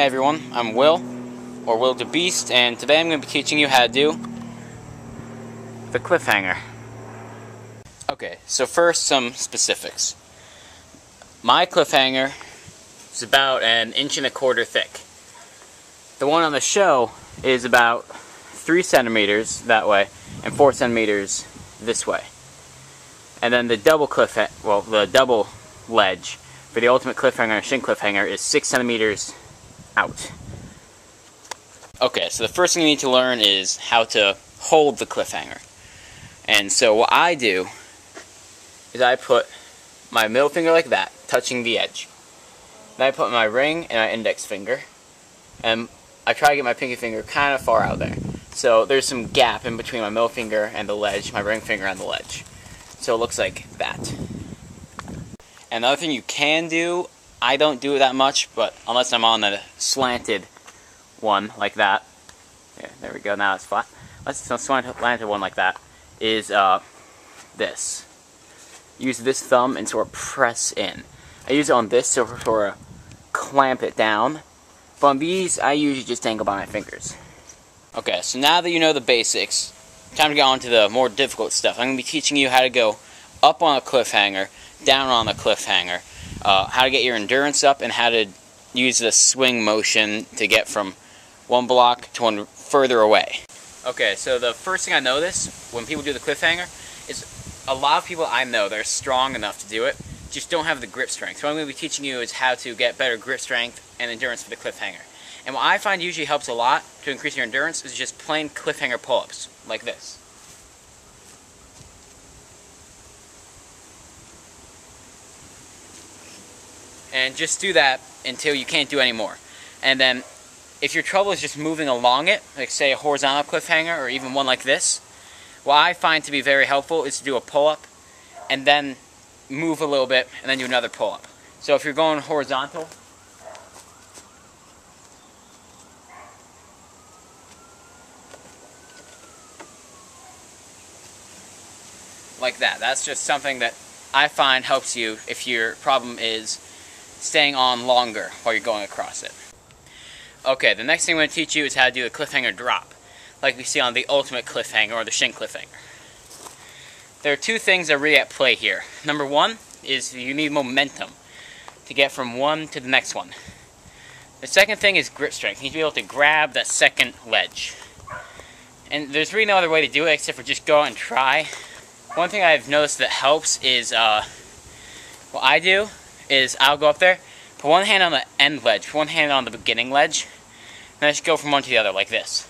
everyone, I'm Will, or Will DaBeast, and today I'm going to be teaching you how to do the cliffhanger. Okay, so first some specifics. My cliffhanger is about 1.25 inches thick. The one on the show is about 3 centimeters that way, and 4 centimeters this way. And then the double double ledge for the ultimate cliffhanger and shin cliffhanger is 6 centimeters out. Okay, so the first thing you need to learn is how to hold the cliffhanger. And so what I do is I put my middle finger like that, touching the edge. Then I put my ring and my index finger, and I try to get my pinky finger kind of far out there. So there's some gap in between my middle finger and the ledge, my ring finger and the ledge. So it looks like that. And the other thing you can do, I don't do it that much, but unless I'm on the slanted one like that, yeah, there we go, now it's flat. Let's slanted one like that, is this. Use this thumb and sort of press in. I use it on this to sort of clamp it down, but on these I usually just dangle by my fingers. Okay, so now that you know the basics, time to get on to the more difficult stuff. I'm going to be teaching you how to go up on a cliffhanger, down on the cliffhanger, how to get your endurance up, and how to use the swing motion to get from one block to one further away. Okay, so the first thing I notice when people do the cliffhanger is a lot of people I know that are strong enough to do it just don't have the grip strength. So what I'm going to be teaching you is how to get better grip strength and endurance for the cliffhanger. And what I find usually helps a lot to increase your endurance is just plain cliffhanger pull-ups, like this. And just do that until you can't do any more. And then, if your trouble is just moving along it, like say a horizontal cliffhanger or even one like this, what I find to be very helpful is to do a pull-up and then move a little bit and then do another pull-up. So if you're going horizontal, like that. That's just something that I find helps you if your problem is staying on longer while you're going across it. Okay, the next thing I'm going to teach you is how to do a cliffhanger drop, like we see on the ultimate cliffhanger or the shin cliffhanger. There are two things that are really at play here. Number one is you need momentum to get from one to the next one. The second thing is grip strength. You need to be able to grab that second ledge. And there's really no other way to do it except for just go out and try. One thing I've noticed that helps is, what I do is I'll go up there, put one hand on the end ledge, put one hand on the beginning ledge, and I just go from one to the other like this.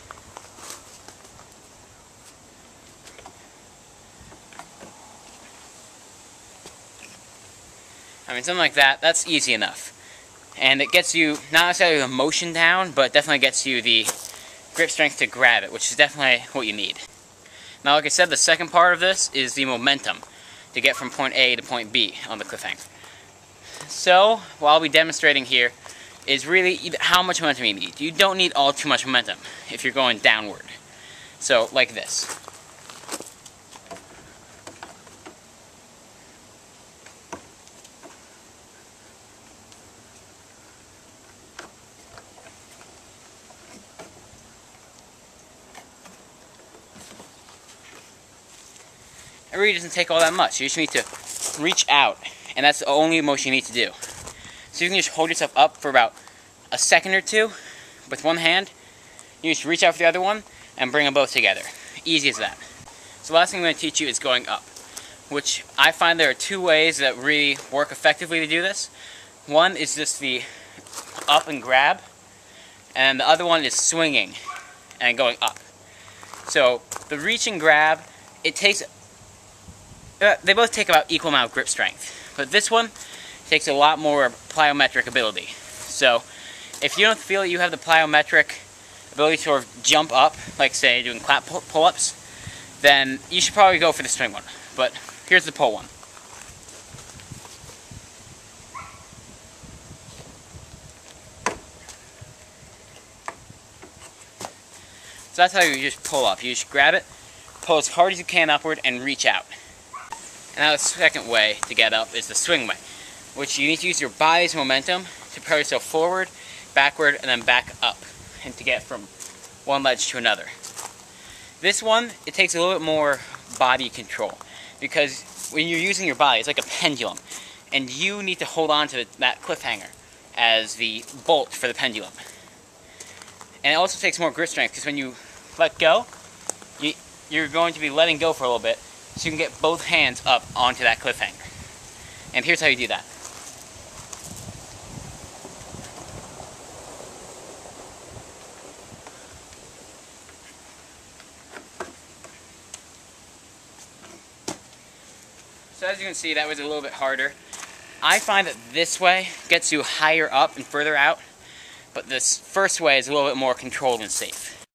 I mean, something like that, that's easy enough. And it gets you, not necessarily the motion down, but definitely gets you the grip strength to grab it, which is definitely what you need. Now, like I said, the second part of this is the momentum to get from point A to point B on the cliffhanger. So, what I'll be demonstrating here is really how much momentum you need. You don't need all too much momentum if you're going downward. So, like this. It really doesn't take all that much. You just need to reach out, and that's the only motion you need to do. So you can just hold yourself up for about a second or two with one hand. You just reach out for the other one and bring them both together. Easy as that. So the last thing I'm going to teach you is going up, which I find there are two ways that really work effectively to do this. One is just the up and grab, and the other one is swinging and going up. So the reach and grab, it takes they both take about equal amount of grip strength, but this one takes a lot more plyometric ability. So if you don't feel that you have the plyometric ability to sort of jump up, like say doing clap pull-ups, then you should probably go for the swing one. But here's the pull one. So that's how you just pull up. You just grab it, pull as hard as you can upward, and reach out. And now the second way to get up is the swing way, which you need to use your body's momentum to propel yourself forward, backward and then back up, and to get from one ledge to another. This one, it takes a little bit more body control, because when you're using your body, it's like a pendulum, and you need to hold on to that cliffhanger as the bolt for the pendulum. And it also takes more grip strength, because when you let go, you're going to be letting go for a little bit, so you can get both hands up onto that cliffhanger. And here's how you do that. So as you can see, that was a little bit harder. I find that this way gets you higher up and further out, but this first way is a little bit more controlled and safe.